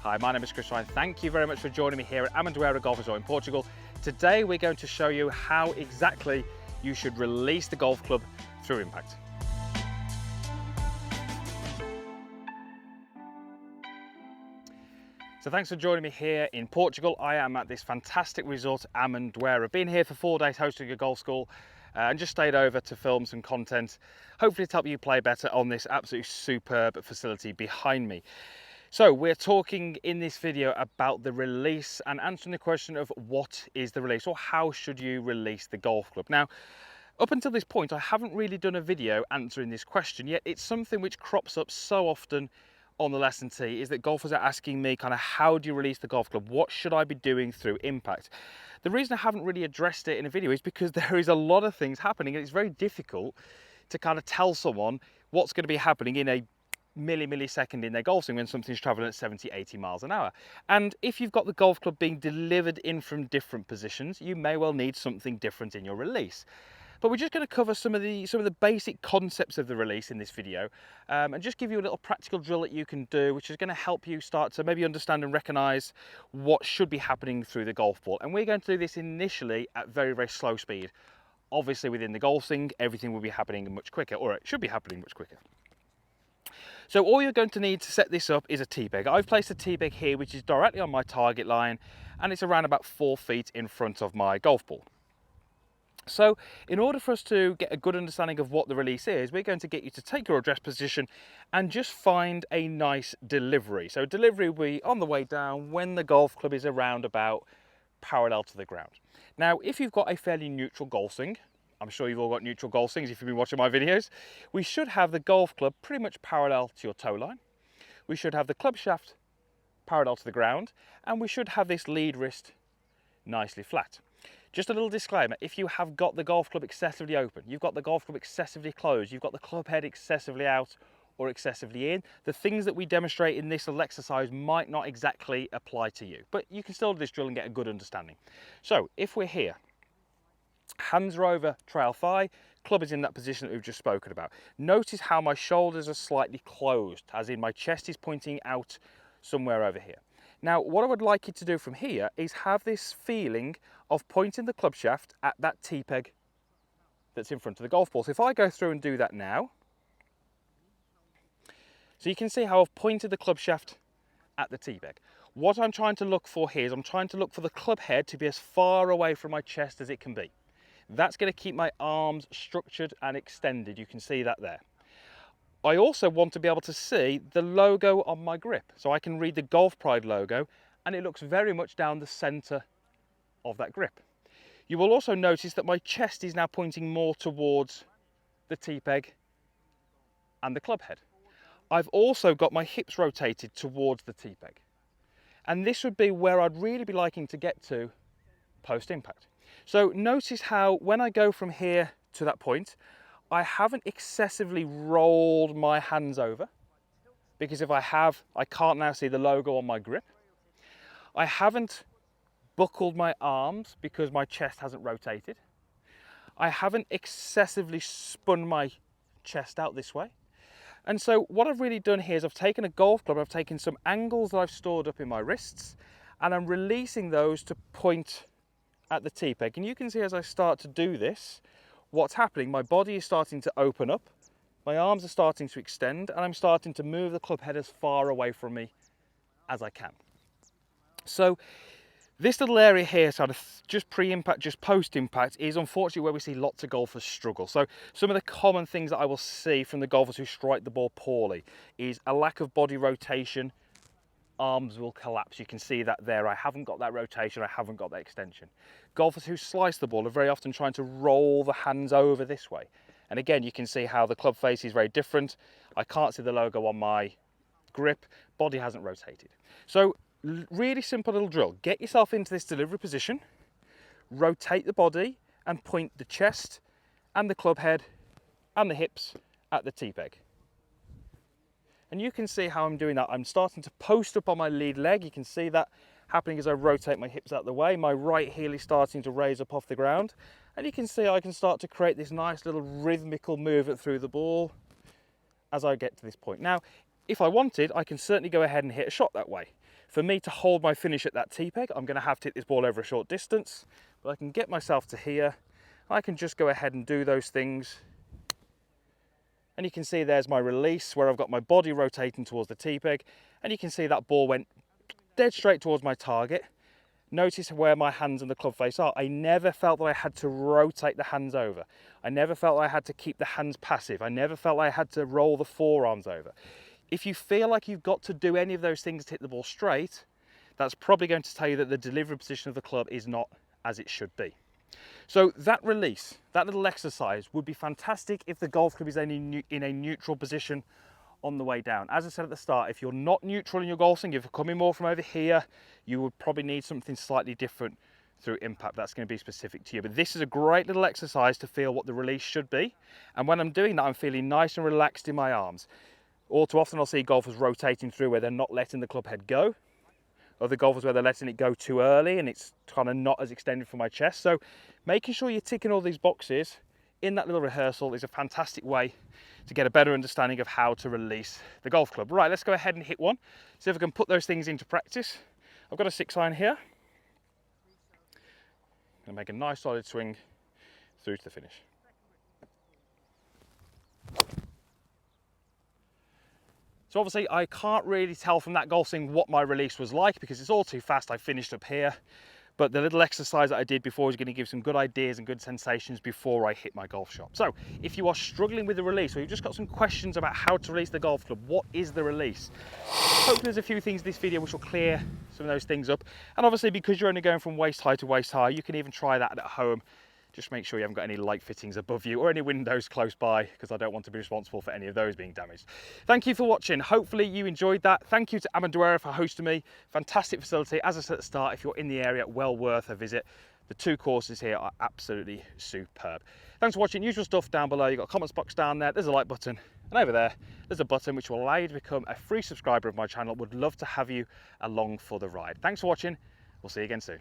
Hi, my name is Chris Ryan. Thank you very much for joining me here at Amendoeira Golf Resort in Portugal. Today we're going to show you how exactly you should release the golf club through impact. So thanks for joining me here in Portugal. I am at this fantastic resort, Amendoeira. I've been here for 4 days hosting a golf school and just stayed over to film some content, hopefully to help you play better on this absolutely superb facility behind me. So we're talking in this video about the release and answering the question of what is the release, or how should you release the golf club. Now, up until this point, I haven't really done a video answering this question, yet it's something which crops up so often on the lesson tee, is that golfers are asking me kind of, how do you release the golf club? What should I be doing through impact? The reason I haven't really addressed it in a video is because there is a lot of things happening and it's very difficult to kind of tell someone what's going to be happening in a millisecond in their golf swing when something's traveling at 70-80 miles an hour. And if you've got the golf club being delivered in from different positions, you may well need something different in your release. But we're just going to cover some of the basic concepts of the release in this video, and just give you a little practical drill that you can do, which is going to help you start to maybe understand and recognize what should be happening through the golf ball. And we're going to do this initially at very slow speed. Obviously within the golf swing, everything will be happening much quicker, or it should be happening much quicker. So all you're going to need to set this up is a tee peg. I've placed a tee peg here which is directly on my target line, and it's around about 4 feet in front of my golf ball. So in order for us to get a good understanding of what the release is, we're going to get you to take your address position and just find a nice delivery. So delivery will be on the way down when the golf club is around about parallel to the ground. Now, if you've got a fairly neutral golf swing, I'm sure you've all got neutral golf swings if you've been watching my videos, we should have the golf club pretty much parallel to your toe line. We should have the club shaft parallel to the ground, and we should have this lead wrist nicely flat. Just a little disclaimer, if you have got the golf club excessively open, you've got the golf club excessively closed, you've got the club head excessively out or excessively in, the things that we demonstrate in this little exercise might not exactly apply to you, but you can still do this drill and get a good understanding. So if we're here, hands are over trail thigh, club is in that position that we've just spoken about. Notice how my shoulders are slightly closed, as in my chest is pointing out somewhere over here. Now, what I would like you to do from here is have this feeling of pointing the club shaft at that tee peg that's in front of the golf ball. So if I go through and do that now, so you can see how I've pointed the club shaft at the tee peg. What I'm trying to look for here is I'm trying to look for the club head to be as far away from my chest as it can be. That's going to keep my arms structured and extended. You can see that there. I also want to be able to see the logo on my grip. So I can read the Golf Pride logo, and it looks very much down the center of that grip. You will also notice that my chest is now pointing more towards the tee peg and the club head. I've also got my hips rotated towards the tee peg. And this would be where I'd really be liking to get to post impact. So notice how when I go from here to that point, I haven't excessively rolled my hands over, because if I have, I can't now see the logo on my grip. I haven't buckled my arms because my chest hasn't rotated. I haven't excessively spun my chest out this way. And so what I've really done here is I've taken a golf club, I've taken some angles that I've stored up in my wrists, and I'm releasing those to point at the tee peg. And you can see as I start to do this, what's happening, my body is starting to open up, my arms are starting to extend, and I'm starting to move the club head as far away from me as I can. So this little area here, sort of just pre-impact, just post-impact, is unfortunately where we see lots of golfers struggle. So some of the common things that I will see from the golfers who strike the ball poorly is a lack of body rotation. Arms will collapse. You can see that there. I haven't got that rotation, I haven't got that extension. Golfers who slice the ball are very often trying to roll the hands over this way. And again, you can see how the club face is very different. I can't see the logo on my grip, body hasn't rotated. So really simple little drill. Get yourself into this delivery position, rotate the body and point the chest and the club head and the hips at the tee peg. And you can see how I'm doing that. I'm starting to post up on my lead leg. You can see that happening as I rotate my hips out of the way. My right heel is starting to raise up off the ground. And you can see I can start to create this nice little rhythmical movement through the ball as I get to this point. Now, if I wanted, I can certainly go ahead and hit a shot that way. For me to hold my finish at that tee peg, I'm going to have to hit this ball over a short distance, but I can get myself to here. I can just go ahead and do those things. And you can see there's my release where I've got my body rotating towards the tee peg, and you can see that ball went dead straight towards my target. Notice where my hands and the club face are. I never felt that I had to rotate the hands over. I never felt I had to keep the hands passive. I never felt I had to roll the forearms over. If you feel like you've got to do any of those things to hit the ball straight, that's probably going to tell you that the delivery position of the club is not as it should be. So that release, that little exercise would be fantastic if the golf club is in a neutral position on the way down. As I said at the start, if you're not neutral in your golf swing, if you're coming more from over here, you would probably need something slightly different through impact. That's going to be specific to you. But this is a great little exercise to feel what the release should be. And when I'm doing that, I'm feeling nice and relaxed in my arms. All too often I'll see golfers rotating through where they're not letting the club head go. Other golfers where they're letting it go too early and it's kind of not as extended from my chest. So making sure you're ticking all these boxes in that little rehearsal is a fantastic way to get a better understanding of how to release the golf club. Right, let's go ahead and hit one. See if I can put those things into practice. I've got a 6-iron here. I'm going to make a nice solid swing through to the finish. So obviously I can't really tell from that golf swing what my release was like because it's all too fast. I finished up here, but the little exercise that I did before is going to give some good ideas and good sensations before I hit my golf shot. So if you are struggling with the release or you've just got some questions about how to release the golf club, what is the release? Hopefully there's a few things in this video which will clear some of those things up. And obviously because you're only going from waist high to waist high, you can even try that at home. Just make sure you haven't got any light fittings above you or any windows close by because I don't want to be responsible for any of those being damaged. Thank you for watching. Hopefully you enjoyed that. Thank you to Arden for hosting me. Fantastic facility. As I said at the start, if you're in the area, well worth a visit. The 2 courses here are absolutely superb. Thanks for watching. Usual stuff down below. You've got a comments box down there. There's a like button. And over there, there's a button which will allow you to become a free subscriber of my channel. Would love to have you along for the ride. Thanks for watching. We'll see you again soon.